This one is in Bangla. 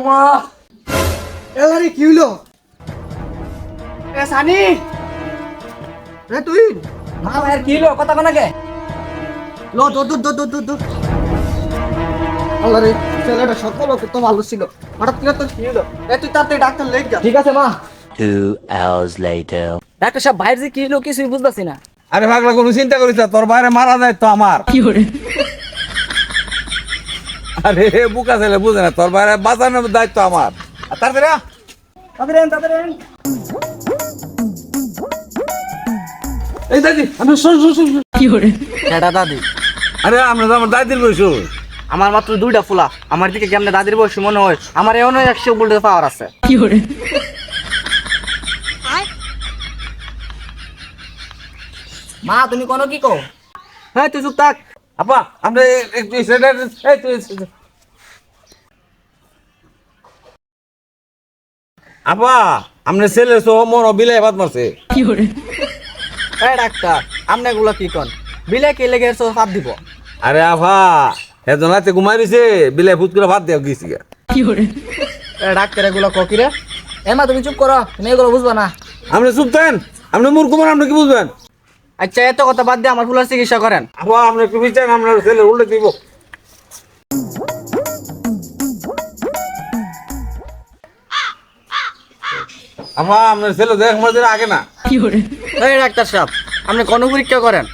মা এলারে কি হইলো? এ সানি রে তুই মা ভাইয়ের কি হলো কথা কোনাকে লো দূর আল্লাহ রে, ছেলেটা সকল কত ভালো ছিল, হঠাৎ করে তোর কি হলো? তুই তাড়াতাড়ি ডাক্তার লেগ যা। ঠিক আছে মা 2 hours later. ডাক্তার সাহেব ভাইয়ের যে কি হলো কিছুই বুঝতাছি না আরে পাগলা কোনো চিন্তা করিস না, তোর বাইরে মারা যায় তো আমার। আরে বুকা ছেলে বুঝে না, তোর বাইরে বাঁচানোর দায়িত্ব আমার। আর তাড়াতাড়ি আ। তাদের এই দাদি আমি এটা দাদি আরে আমরা তো আমার দাদির বয়সু। আমার মাত্র 2টা ফুলা আমার দিকে কেমনে দাদির বয়স মনে হয় আমার এমন 100 বুলেট পাওয়ার আছে মা তুমি কোন কি কও হ্যাঁ তুই চুপ থাক আপা আমরা একটু এই তুই আপা আমরা ছেলে সহ মন বিলাই ভাত মারছে। এই ডাক্তার আপনি এগুলা কি কোন বিলে কি লেগে হাত দিব আরে আপা এজন রাতে ঘুমাই দিছে, বিলাই ফুট করে ভাত দেওয়া গেছি গা। এই ডাক্তার এগুলা কও কি রে মা তুমি চুপ করো তুমি এগুলো বুঝবা না আপনি চুপ থাকেন, আপনি মূর্খ মান, আপনি কি বুঝবেন? আচ্ছা এত কথা বাদ দিয়ে আমার ফুলার চিকিৎসা করেন আপা আপনি একটু বিচার, আপনার ছেলে উল্টে দিব। আপা আপনার ছেলে দেখ মধ্যে আগে না। এই ডাক্তার সাহেব আপনি কোন পরীক্ষা করেন